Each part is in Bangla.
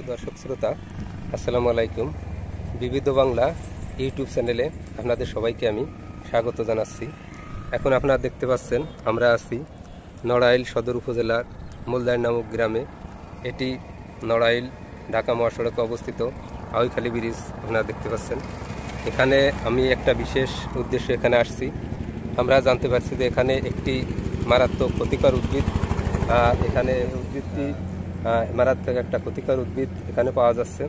প্রিয় দর্শক শ্রোতা, আসসালামু আলাইকুম। বিবিধ বাংলা ইউটিউব চ্যানেলে আপনাদের সবাইকে আমি স্বাগত জানাচ্ছি। এখন আপনারা দেখতে পাচ্ছেন আমরা আছি নড়াইল সদর উপজেলার মুলদাইর নামক গ্রামে। এটি নড়াইল ঢাকা মহাসড়কে অবস্থিত আউইখালী ব্রিজ আপনারা দেখতে পাচ্ছেন। এখানে আমি একটা বিশেষ উদ্দেশ্যে এখানে আসছি। আমরা জানতে পারছি যে এখানে একটি মারাত্মক ক্ষতিকর উদ্ভিদ, এখানে উদ্ভিদটি মারাত্মক একটা ক্ষতিকর উদ্ভিদ এখানে পাওয়া যাচ্ছে।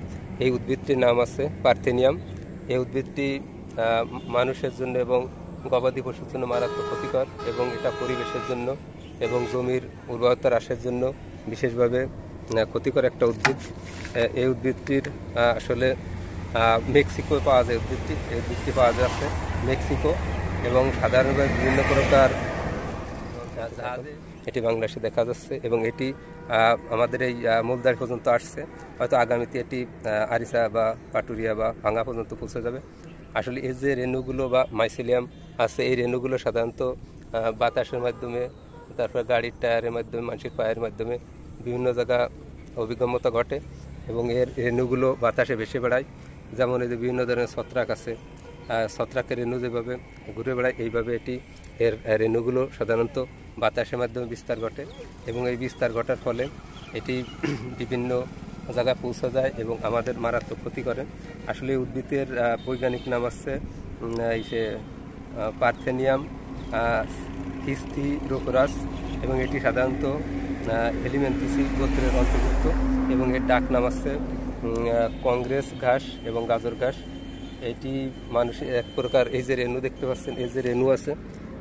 এই উদ্ভিদটির নাম আছে পার্থেনিয়াম। এই উদ্ভিদটি মানুষের জন্য এবং গবাদি পশুর জন্য মারাত্মক ক্ষতিকর, এবং এটা পরিবেশের জন্য এবং জমির উর্বরতা হ্রাসের জন্য বিশেষভাবে ক্ষতিকর একটা উদ্ভিদ। এই উদ্ভিদটির আসলে মেক্সিকো পাওয়া যায়। এই উদ্ভিদটি পাওয়া যাচ্ছে মেক্সিকো, এবং সাধারণভাবে বিভিন্ন প্রকার এটি বাংলাদেশে দেখা যাচ্ছে, এবং এটি আমাদের এই মুলদার পর্যন্ত আসছে। হয়তো আগামীতে এটি আরিসা বা পাটুরিয়া বা ভাঙ্গা পর্যন্ত পৌঁছে যাবে। আসলে এই যে রেণুগুলো বা মাইসেলিয়াম আছে, এই রেণুগুলো সাধারণত বাতাসের মাধ্যমে, তারপরে গাড়ির টায়ারের মাধ্যমে, মানুষের পায়ের মাধ্যমে বিভিন্ন জায়গা অভিগমতা ঘটে, এবং এর রেণুগুলো বাতাসে ভেসে বেড়ায়। যেমন এই যে বিভিন্ন ধরনের ছত্রাক আছে, ছত্রাকের রেণু যেভাবে ঘুরে বেড়ায়, এইভাবে এটি এর রেণুগুলো সাধারণত বাতাসের মাধ্যমে বিস্তার ঘটে, এবং এই বিস্তার ঘটার ফলে এটি বিভিন্ন জায়গায় পৌঁছে যায় এবং আমাদের মারাত্মক ক্ষতি করে। আসলে এই উদ্ভিদের বৈজ্ঞানিক নাম আছে পার্থেনিয়াম হিস্টিরোকোরাস, এবং এটি সাধারণত এলিমেন্টিসি গোত্রের অন্তর্ভুক্ত, এবং এর ডাক নাম আছে কংগ্রেস ঘাস এবং গাজর ঘাস। এটি মানুষের এক প্রকার, এই যে রেণু দেখতে পাচ্ছেন, এই যে রেণু আছে,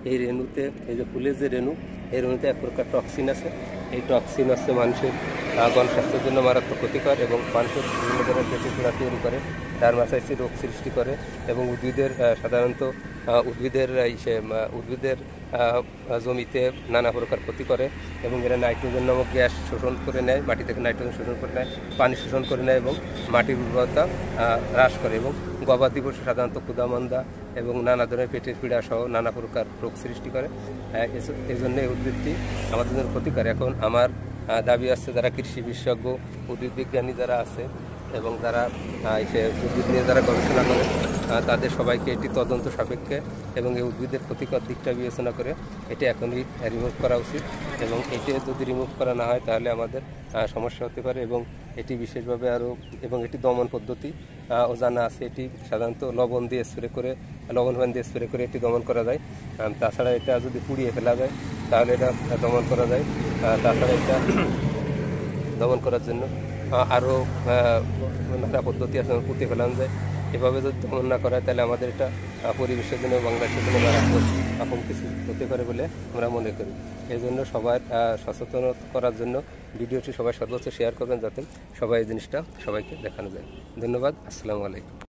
এই রেণুতে, এই যে ফুলের যে রেণু, এই রেণুতে এক প্রকার টক্সিন আছে। এই টক্সিন আছে মানুষের গণস্বাস্থ্যের জন্য মারাত্মক ক্ষতিকর, এবং মানুষের বিভিন্ন ধরনের পেটের পীড়া তৈরি করে, ডার্মাসাইটিস রোগ সৃষ্টি করে, এবং উদ্ভিদের সাধারণত উদ্ভিদের জমিতে নানা প্রকার ক্ষতি করে, এবং এরা নাইট্রোজেন নামক গ্যাস শোষণ করে নেয়, মাটি থেকে নাইট্রোজেন শোষণ করে নেয়, পানি শোষণ করে নেয়, এবং মাটির উর্বরতা হ্রাস করে, এবং গবাদি পশু সাধারণত ক্ষুধামন্দা এবং নানা ধরনের পেটের পীড়া সহ নানা প্রকার রোগ সৃষ্টি করে। এই জন্য এই উদ্ভিদটি আমাদের জন্য ক্ষতিকর। এখন আমার দাবি আছে, যারা কৃষি বিশেষজ্ঞ, উদ্ভিদ বিজ্ঞানী যারা আছে, এবং যারা উদ্ভিদ নিয়ে যারা গবেষণা করে, তাদের সবাইকে এটি তদন্ত সাপেক্ষে এবং এই উদ্ভিদের ক্ষতিকর দিকটা বিবেচনা করে এটি এখনই রিমুভ করা উচিত, এবং এটি যদি রিমুভ করা না হয় তাহলে আমাদের সমস্যা হতে পারে। এবং এটি বিশেষভাবে এবং এটি দমন পদ্ধতি ও জানা আছে। এটি সাধারণত লবণ দিয়ে স্প্রে করে, লবণ পানি দিয়ে স্প্রে করে এটি দমন করা যায়। তাছাড়া এটা যদি পুড়িয়ে ফেলা যায় তাহলে এটা দমন করা যায়। তাছাড়া এটা দমন করার জন্য আরও নানা পদ্ধতি আছে, পুঁতে ফেলানো যায়। এভাবে যদি দমন না করা হয় তাহলে আমাদের এটা পরিবেশের জন্য, বাংলাদেশের জন্য মারাত্মক আপন কিছু হতে পারে বলে আমরা মনে করি। এই জন্য সবার সচেতন করার জন্য ভিডিওটি সবাই সর্বোচ্চ শেয়ার করবেন, যাতে সবাই এই জিনিসটা সবাইকে দেখানো যায়। ধন্যবাদ। আসসালামু আলাইকুম।